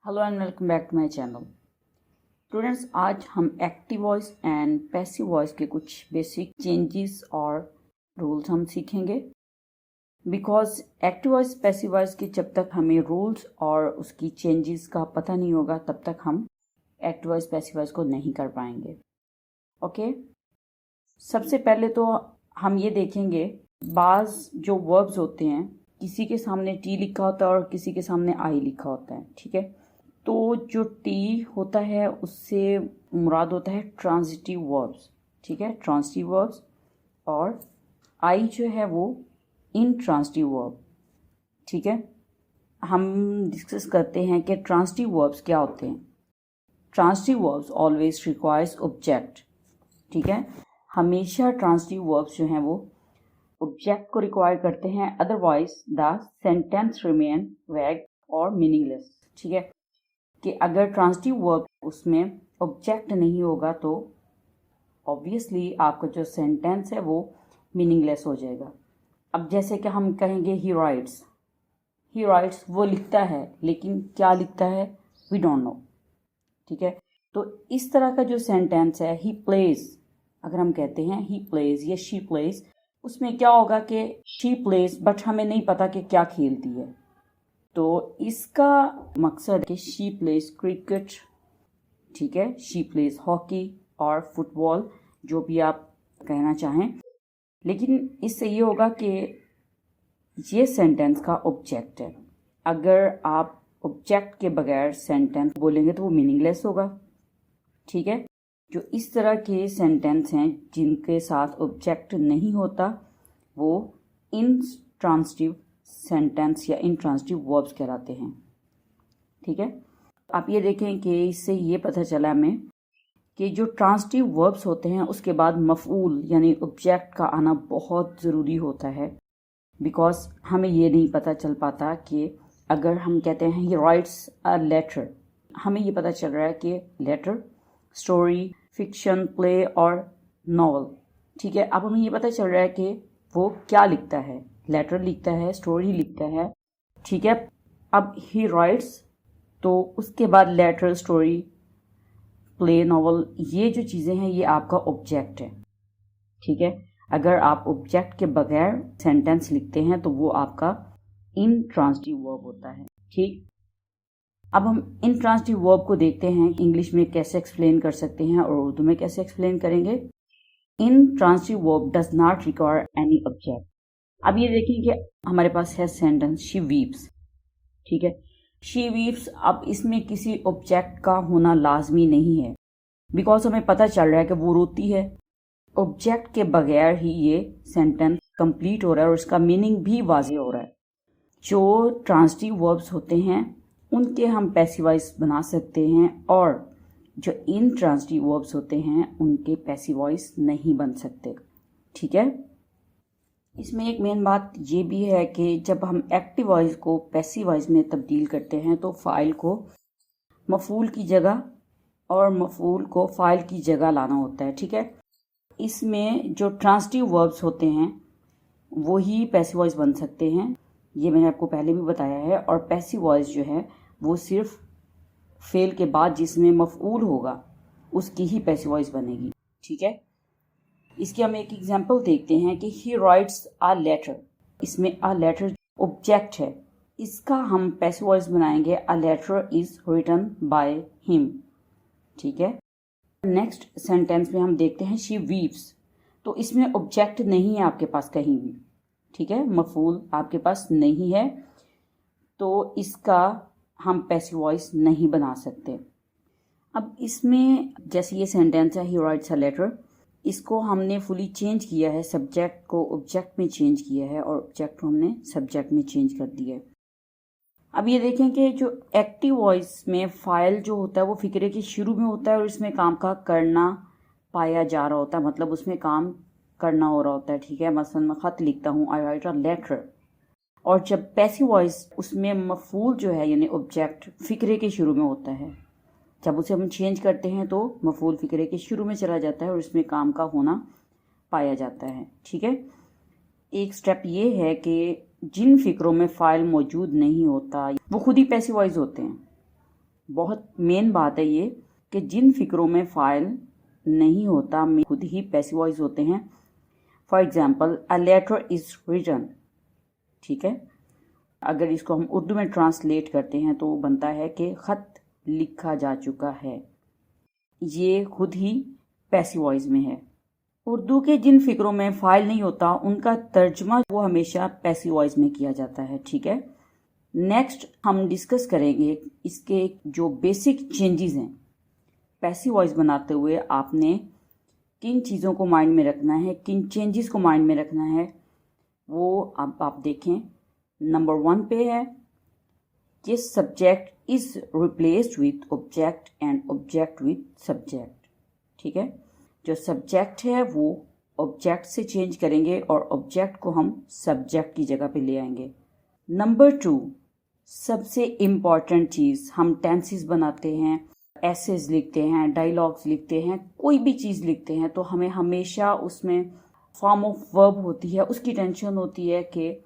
Hello and welcome back to my channel. Students, आज हम active voice and passive voice के कुछ basic changes और रूल्स हम सीखेंगे। Because active voice passive voice के जब तक हमें रूल्स और उसकी चेंजेस का पता नहीं होगा तब तक हम एक्टिव वॉइस पैसिव वॉइस को नहीं कर पाएंगे। ओके, सबसे पहले तो हम ये देखेंगे, बाज जो वर्ब्स होते हैं किसी के सामने टी लिखा होता है और किसी के सामने आई लिखा होता है। ठीक है, तो जो टी होता है उससे मुराद होता है ट्रांजिटिव वर्ब्स। ठीक है, ट्रांजिटिव वर्ब्स, और आई जो है वो इनट्रांजिटिव वर्ब। ठीक है, हम डिस्कस करते हैं कि ट्रांजिटिव वर्ब्स क्या होते हैं। Transitive verbs always requires object. ठीक है, हमेशा ट्रांजिटिव वर्ब्स जो हैं वो ऑब्जेक्ट को रिक्वायर करते हैं, अदरवाइज द सेंटेंस रिमेन वैग और मीनिंगलेस। ठीक है, कि अगर ट्रांजिटिव वर्ब उसमें ऑब्जेक्ट नहीं होगा तो ऑब्वियसली आपका जो सेंटेंस है वो मीनिंगलेस हो जाएगा। अब जैसे कि हम कहेंगे ही राइट्स, वो लिखता है, लेकिन क्या लिखता है वी डोंट नो। ठीक है, तो इस तरह का जो सेंटेंस है ही प्लेज, अगर हम कहते हैं ही प्लेज या शी प्लेज, उसमें क्या होगा कि शी प्लेज बट हमें नहीं पता कि क्या खेलती है। तो इसका मकसद है शी प्लेज क्रिकेट, ठीक है, शी प्लेज हॉकी और फुटबॉल, जो भी आप कहना चाहें। लेकिन इससे ये होगा कि ये सेंटेंस का ऑब्जेक्ट है। अगर आप ऑब्जेक्ट के बगैर सेंटेंस बोलेंगे तो वो मीनिंगलेस होगा। ठीक है, जो इस तरह के सेंटेंस हैं जिनके साथ ऑब्जेक्ट नहीं होता वो इनट्रांजिटिव सेंटेंस या इनट्रांजिटिव वर्ब्स कहलाते हैं। ठीक है, आप ये देखें कि इससे ये पता चला हमें कि जो ट्रांजिटिव वर्ब्स होते हैं उसके बाद मफऊल यानी ऑब्जेक्ट का आना बहुत ज़रूरी होता है। बिकॉज हमें ये नहीं पता चल पाता कि अगर हम कहते हैं ही राइट्स अ लेटर, हमें ये पता चल रहा है कि लेटर, स्टोरी, फिक्शन, प्ले और नॉवल। ठीक है, अब हमें ये पता चल रहा है कि वो क्या लिखता है, लेटर लिखता है, स्टोरी लिखता है। ठीक है, अब ही राइट्स, तो उसके बाद लेटर, स्टोरी, प्ले, नॉवल, ये जो चीज़ें हैं ये आपका ऑब्जेक्ट है। ठीक है, अगर आप ऑब्जेक्ट के बगैर सेंटेंस लिखते हैं तो वो आपका इनट्रांजिटिव वर्ब होता है। ठीक, अब हम इनट्रांजिटिव वर्ब को देखते हैं इंग्लिश में कैसे एक्सप्लेन कर सकते हैं और उर्दू में कैसे एक्सप्लेन करेंगे। Intransitive verb does not require any object. अब ये देखें कि हमारे पास है सेंटेंस शी वीव्स। ठीक है, शी वीव्स, अब इसमें किसी ऑब्जेक्ट का होना लाजमी नहीं है, बिकॉज हमें पता चल रहा है कि वो रोती है। ऑब्जेक्ट के बगैर ही ये सेंटेंस कंप्लीट हो रहा है और इसका मीनिंग भी वाज़ेह हो रहा है। जो ट्रांजिटिव वर्ब्स होते हैं उनके हम पैसिवाइज बना सकते हैं और जो इनट्रांजिटिव वर्ब्स होते हैं उनके पैसिवाइज नहीं बन सकते। ठीक है, इसमें एक मेन बात ये भी है कि जब हम एक्टिव वॉइस को पैसिव वॉइस में तब्दील करते हैं तो फ़ाइल को मफूल की जगह और मफूल को फ़ाइल की जगह लाना होता है। ठीक है, इसमें जो ट्रांजिटिव वर्ब्स होते हैं वो ही पैसिव वॉइस बन सकते हैं, ये मैंने आपको पहले भी बताया है। और पैसिव वॉइस जो है वो सिर्फ फेल के बाद जिसमें मफऊल होगा उसकी ही पैसिव वॉइस बनेगी। ठीक है, इसकी हम एक एग्जांपल देखते हैं कि ही राइट्स अ लेटर। इसमें अ लेटर ऑब्जेक्ट है, इसका हम पैसिव वॉइस बनाएंगे a letter is written by him. ठीक है, नेक्स्ट सेंटेंस में हम देखते हैं शी वीव्स, तो इसमें ऑब्जेक्ट नहीं है आपके पास कहीं भी। ठीक है, मफूल आपके पास नहीं है, तो इसका हम पैसिव वॉइस नहीं बना सकते। अब इसमें जैसे ये सेंटेंस है ही राइट्स अ लेटर, इसको हमने फुली चेंज किया है, सब्जेक्ट को ऑब्जेक्ट में चेंज किया है और ऑब्जेक्ट को हमने सब्जेक्ट में चेंज कर दिया है। अब ये देखें कि जो एक्टिव वॉइस में फाइल जो होता है वो फिक्रे के शुरू में होता है और इसमें काम का करना पाया जा रहा होता है, मतलब उसमें काम करना हो रहा होता है। ठीक है, मसलन मैं ख़त लिखता हूँ, आई राइट अ लेटर। और जब पैसिव वॉइस उसमें मफूल जो है यानी ऑब्जेक्ट फिक्रे के शुरू में होता है, जब उसे हम चेंज करते हैं तो मफूल फिक्रे के शुरू में चला जाता है और इसमें काम का होना पाया जाता है। ठीक है, एक स्टेप ये है कि जिन फिक्रों में फ़ाइल मौजूद नहीं होता वो खुद ही पैसिव वॉइस होते हैं। बहुत मेन बात है ये कि जिन फिक्रों में फ़ाइल नहीं होता खुद ही पैसिव वॉइस होते हैं। For example, a letter is written, ठीक है। अगर इसको हम उर्दू में ट्रांसलेट करते हैं तो बनता है कि ख़त लिखा जा चुका है। ये खुद ही पैसिव वॉइस में है। उर्दू के जिन फिक्रों में फ़ाइल नहीं होता उनका तर्जमा वो हमेशा पैसिव वॉइस में किया जाता है, ठीक है। नेक्स्ट हम डिस्कस करेंगे इसके जो बेसिक चेंजेस हैं। पैसिव वॉइस बनाते हुए आपने किन चीज़ों को माइंड में रखना है, किन चेंजेस को माइंड में रखना है, वो अब आप देखें। नंबर 1 पे है कि subject is replaced with object and object with subject, ठीक है। जो सब्जेक्ट है वो ऑब्जेक्ट से चेंज करेंगे और ऑब्जेक्ट को हम सब्जेक्ट की जगह पे ले आएंगे। नंबर 2, सबसे इम्पॉर्टेंट चीज़, हम टेंसेस बनाते हैं, एसेज लिखते हैं, डायलॉग्स लिखते हैं, कोई भी चीज़ लिखते हैं तो हमें हमेशा उसमें फॉर्म ऑफ वर्ब होती है, उसकी टेंशन होती है कि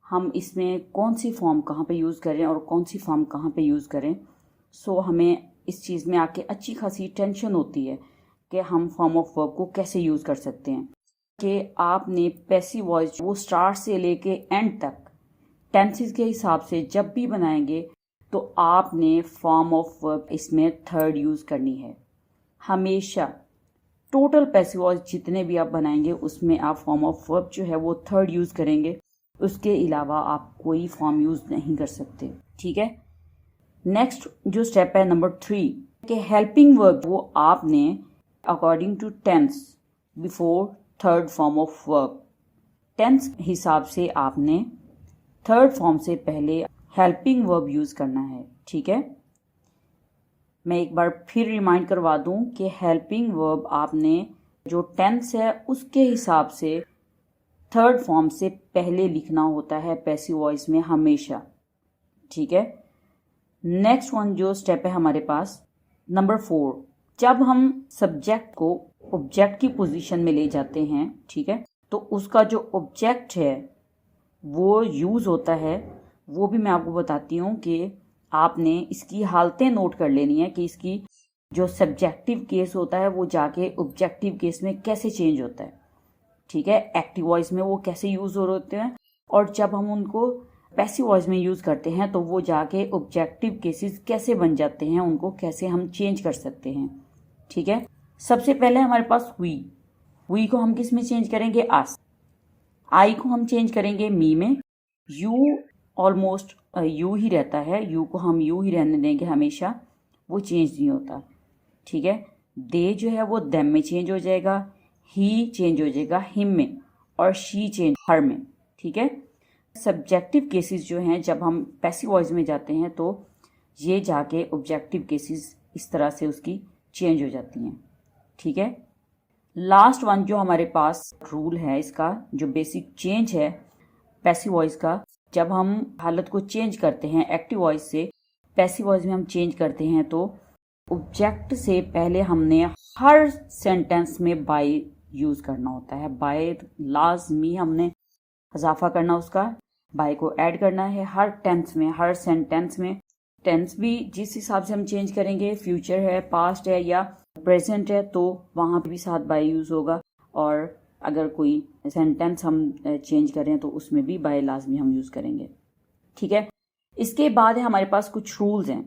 हम इसमें कौन सी फॉर्म कहाँ पे यूज़ करें और कौन सी फॉर्म कहाँ पे यूज़ करें। सो हमें इस चीज़ में आके अच्छी खासी टेंशन होती है कि हम फॉर्म ऑफ वर्ब को कैसे यूज़ कर सकते हैं। कि आपने पैसिव वॉइस वो स्टार्ट से लेके एंड तक टेंसेस के हिसाब से जब भी बनाएंगे तो आपने फॉर्म ऑफ वर्ब इसमें थर्ड यूज़ करनी है हमेशा। टोटल पैसिव वॉइस जितने भी आप बनाएंगे उसमें आप फॉर्म ऑफ वर्ब जो है वो थर्ड यूज़ करेंगे, उसके अलावा आप कोई फॉर्म यूज़ नहीं कर सकते, ठीक है। नेक्स्ट जो स्टेप है नंबर 3 कि हेल्पिंग वर्ब वो आपने according to tense before third form of verb, tense हिसाब से आपने थर्ड फॉर्म से पहले हेल्पिंग वर्ब यूज़ करना है, ठीक है। मैं एक बार फिर रिमाइंड करवा दूं कि हेल्पिंग वर्ब आपने जो टेंस है उसके हिसाब से थर्ड फॉर्म से पहले लिखना होता है पैसिव वॉइस में हमेशा, ठीक है। नेक्स्ट वन जो स्टेप है हमारे पास नंबर 4, जब हम सब्जेक्ट को ऑब्जेक्ट की पोजीशन में ले जाते हैं, ठीक है, तो उसका जो ऑब्जेक्ट है वो यूज़ होता है, वो भी मैं आपको बताती हूँ कि आपने इसकी हालतें नोट कर लेनी है कि इसकी जो सब्जेक्टिव केस होता है वो जाके ऑब्जेक्टिव केस में कैसे चेंज होता है, ठीक है। एक्टिव वॉइस में वो कैसे यूज़ हो रहे होते हैं और जब हम उनको पैसिव वॉइस में यूज़ करते हैं तो वो जाके ऑब्जेक्टिव केसेस कैसे बन जाते हैं, उनको कैसे हम चेंज कर सकते हैं, ठीक है। सबसे पहले हमारे पास वी को हम किस में चेंज करेंगे, आस। आई को हम चेंज करेंगे मी में। यू ऑलमोस्ट यू ही रहता है, यू को हम यू ही रहने देंगे हमेशा, वो चेंज नहीं होता, ठीक है। दे जो है वो देम में चेंज हो जाएगा, ही चेंज हो जाएगा हिम में और शी चेंज हर में, ठीक है। सब्जेक्टिव केसेस जो हैं जब हम पैसिव वॉइस में जाते हैं तो ये जाके ऑब्जेक्टिव केसेस इस तरह से उसकी चेंज हो जाती हैं, ठीक है। लास्ट वन जो हमारे पास रूल है, इसका जो बेसिक चेंज है पैसिव वॉइस का, जब हम हालत को चेंज करते हैं एक्टिव वॉइस से पैसिव वॉइस में हम चेंज करते हैं तो ऑब्जेक्ट से पहले हमने हर सेंटेंस में बाय यूज़ करना होता है। बाय लाजमी हमने इजाफा करना, उसका बाय को ऐड करना है हर टेंस में, हर सेंटेंस में। टेंस भी जिस हिसाब से हम चेंज करेंगे, फ्यूचर है, पास्ट है या प्रेजेंट है, तो वहाँ भी साथ बाय यूज़ होगा। और अगर कोई सेंटेंस हम चेंज करें तो उसमें भी बाय लाजमी हम यूज़ करेंगे, ठीक है। इसके बाद है हमारे पास कुछ रूल्स हैं।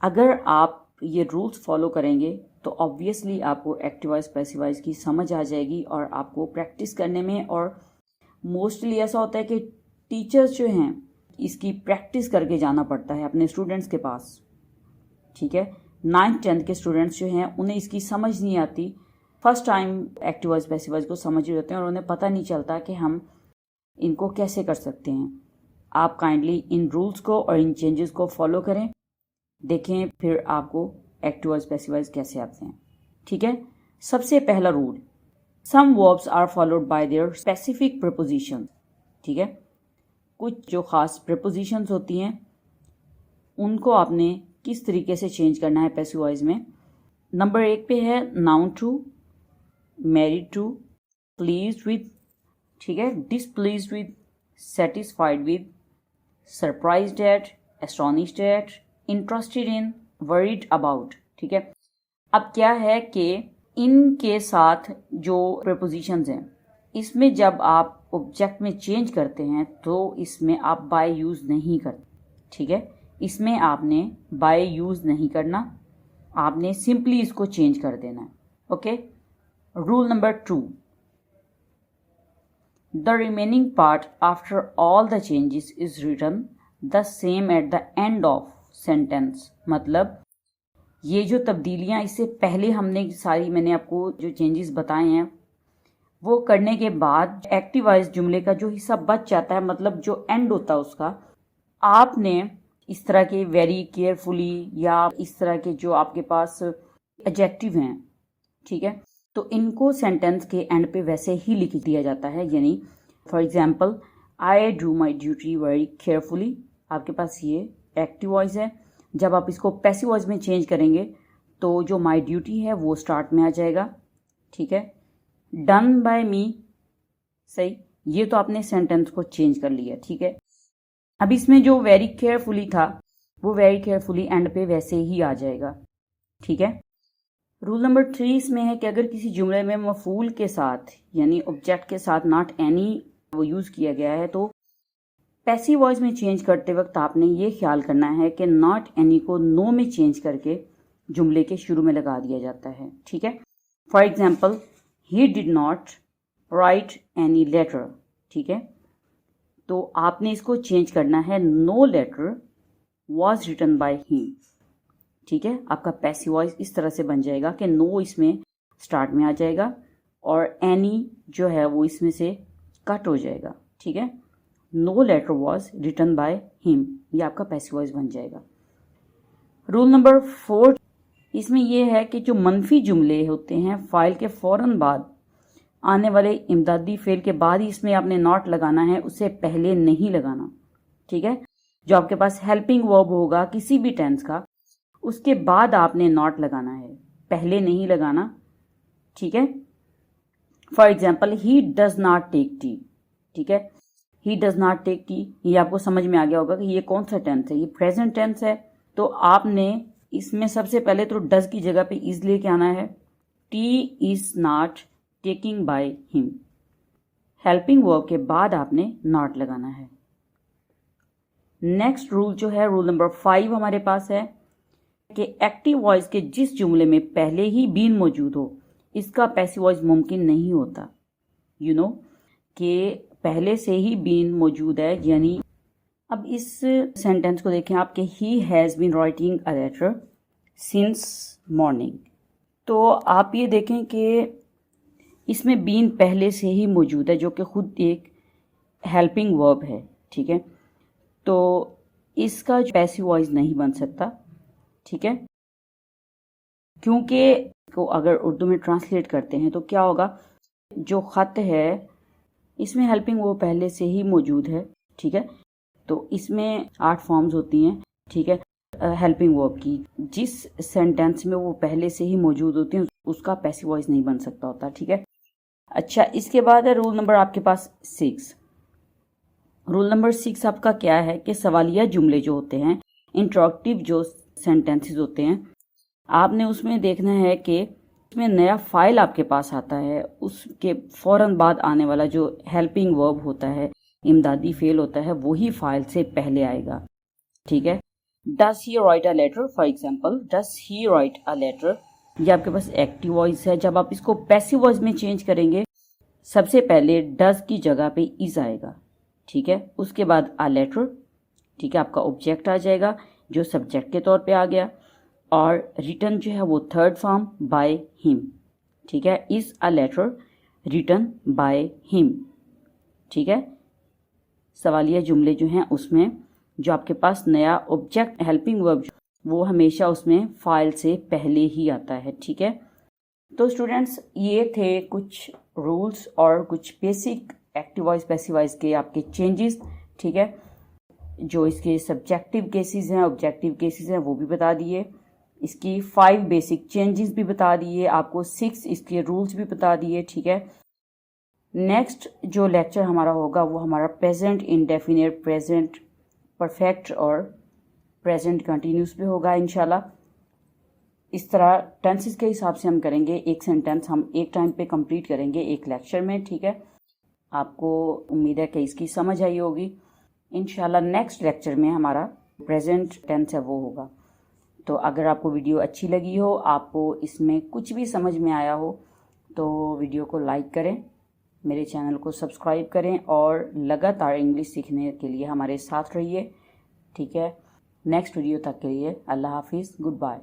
अगर आप ये रूल्स फॉलो करेंगे तो ऑब्वियसली आपको एक्टिव वॉइस पैसिव वॉइस की समझ आ जाएगी और आपको प्रैक्टिस करने में, और मोस्टली ऐसा होता है कि टीचर्स जो हैं इसकी प्रैक्टिस करके जाना पड़ता है अपने स्टूडेंट्स के पास, ठीक है। 9th 10th के स्टूडेंट्स जो हैं उन्हें इसकी समझ नहीं आती, first time active voice passive voice को समझ रहे होते हैं और उन्हें पता नहीं चलता कि हम इनको कैसे कर सकते हैं। आप काइंडली इन रूल्स को और इन चेंजेस को फॉलो करें, देखें फिर आपको एक्टिव वॉइस पैसिव वॉइस कैसे आते हैं, ठीक है। सबसे पहला rule, some verbs are followed by their specific preposition, ठीक है। कुछ जो खास प्रीपोजिशंस होती हैं उनको आपने किस तरीके से चेंज करना है पैसिव वॉइस में। नंबर 1 पे है known to, married to, pleased with, ठीक है, displeased with, satisfied with, surprised at, astonished at, interested in, worried about, ठीक है। अब क्या है कि इनके साथ जो प्रीपोजिशंस हैं, इसमें जब आप ऑब्जेक्ट में चेंज करते हैं तो इसमें आप बाय यूज़ नहीं करते, ठीक है। इसमें आपने बाय यूज़ नहीं करना, आपने सिंपली इसको चेंज कर देना है, okay. Rule number 2, the remaining part after all the changes is written the same at the end of sentence. मतलब ये जो तब्दीलियाँ इससे पहले हमने सारी, मैंने आपको जो चेंजेस बताए हैं वो करने के बाद एक्टिव वॉइस जुमले का जो हिस्सा बच जाता है, मतलब जो एंड होता है उसका, आपने इस तरह के वेरी केयरफुली या इस तरह के जो आपके पास एडजेक्टिव हैं, ठीक है, तो इनको सेंटेंस के एंड पे वैसे ही लिख दिया जाता है। यानी for example, I do my duty very carefully, आपके पास ये एक्टिव वॉइस है। जब आप इसको पैसिव वॉइस में चेंज करेंगे तो जो माई ड्यूटी है वो स्टार्ट में आ जाएगा, ठीक है। डन बाय मी, सही, ये तो आपने सेंटेंस को चेंज कर लिया, ठीक है। अब इसमें जो वेरी केयरफुली था वो वेरी केयरफुली एंड पे वैसे ही आ जाएगा, ठीक है। रूल नंबर 3 इसमें है कि अगर किसी जुमले में मफूल के साथ यानी ऑब्जेक्ट के साथ नॉट एनी वो यूज़ किया गया है तो पैसिव वॉइस में चेंज करते वक्त आपने ये ख्याल करना है कि नॉट एनी को नो में चेंज करके जुमले के शुरू में लगा दिया जाता है, ठीक है। For example, he did not write any letter, ठीक है, तो आपने इसको चेंज करना है, no letter was written by him, ठीक है। आपका पैसिव वॉइस इस तरह से बन जाएगा कि नो इसमें स्टार्ट में आ जाएगा और एनी जो है वो इसमें से कट हो जाएगा, ठीक है। No letter was written by him, ये आपका पैसिव वॉइस बन जाएगा। रूल नंबर 4 इसमें यह है कि जो मनफी जुमले होते हैं फाइल के फ़ौरन बाद आने वाले इमदादी फेल के बाद ही इसमें आपने नॉट लगाना है, उससे पहले नहीं लगाना, ठीक है। जो आपके पास हेल्पिंग वर्ब होगा किसी भी टेंस का, उसके बाद आपने नॉट लगाना है, पहले नहीं लगाना, ठीक है। For example, he does not take tea, ठीक है, he does not take tea, ये आपको समझ में आ गया होगा कि ये कौन सा टेंस है, ये प्रेजेंट टेंस है। तो आपने इसमें सबसे पहले तो डज की जगह पे इज लेके आना है, T is not taking by him, helping verb के बाद आपने नॉट लगाना है। नेक्स्ट रूल जो है, रूल नंबर 5 हमारे पास है कि एक्टिव वॉइस के जिस जुमले में पहले ही बीन मौजूद हो इसका पैसिव वॉइस मुमकिन नहीं होता। यू नो कि पहले से ही बीन मौजूद है, यानी अब इस सेंटेंस को देखें आप कि he has been writing a letter since morning, तो आप ये देखें कि इसमें बीन पहले से ही मौजूद है जो कि खुद एक हेल्पिंग वर्ब है, ठीक है। तो इसका पैसिव वॉइस नहीं बन सकता, ठीक है, क्योंकि को अगर उर्दू में ट्रांसलेट करते हैं तो क्या होगा, जो ख़त है इसमें हेल्पिंग वो पहले से ही मौजूद है, ठीक है। तो इसमें 8 फॉर्म्स होती हैं, ठीक है, हेल्पिंग वर्ब की। जिस सेंटेंस में वो पहले से ही मौजूद होती हैं उसका पैसिव वॉइस नहीं बन सकता होता, ठीक है। अच्छा, इसके बाद है रूल नंबर आपके पास 6। रूल नंबर 6 आपका क्या है कि सवालिया जुमले जो होते हैं, इंटरोगेटिव जो सेंटेंसेस होते हैं, आपने उसमें देखना है कि उसमें नया फाइल आपके पास आता है, उसके फ़ौरन बाद आने वाला जो हेल्पिंग वर्ब होता है, इमदादी फेल होता है, वही फाइल से पहले आएगा, ठीक है। Does he write a letter, for example, does he write a letter, ये आपके पास एक्टिव वॉइस है। जब आप इसको पैसिव वॉइस में चेंज करेंगे सबसे पहले डस की जगह पे इज आएगा, ठीक है, उसके बाद अ लेटर, ठीक है, आपका ऑब्जेक्ट आ जाएगा जो सब्जेक्ट के तौर पे आ गया, और रिटर्न जो है वो थर्ड फॉर्म बाय हिम, ठीक है, is a letter written by him, ठीक है। सवालिया जुमले जो हैं उसमें जो आपके पास नया ऑब्जेक्ट हेल्पिंग वर्ब वो हमेशा उसमें फाइल से पहले ही आता है, ठीक है। तो स्टूडेंट्स, ये थे कुछ रूल्स और कुछ basic active voice passive voice के आपके चेंजेस, ठीक है। जो इसके सब्जेक्टिव केसेस हैं, ऑब्जेक्टिव केसेस हैं, वो भी बता दिए, इसकी 5 बेसिक चेंजेस भी बता दिए, आपको 6 इसके रूल्स भी बता दिए, ठीक है। नेक्स्ट जो लेक्चर हमारा होगा वो हमारा प्रेजेंट इंडेफिनिट, प्रेजेंट परफेक्ट और प्रेजेंट कंटिन्यूस पे होगा इंशाल्लाह। इस तरह टेंसेस के हिसाब से हम करेंगे। एक सेंटेंस हम एक टाइम पे कंप्लीट करेंगे एक लेक्चर में, ठीक है। आपको उम्मीद है कि इसकी समझ आई होगी। इंशाल्लाह नेक्स्ट लेक्चर में हमारा प्रेजेंट टेंस है वो होगा। तो अगर आपको वीडियो अच्छी लगी हो, आपको इसमें कुछ भी समझ में आया हो, तो वीडियो को लाइक करें, मेरे चैनल को सब्सक्राइब करें और लगातार इंग्लिश सीखने के लिए हमारे साथ रहिए, ठीक है। नेक्स्ट वीडियो तक के लिए अल्लाह हाफिज़, गुड बाय।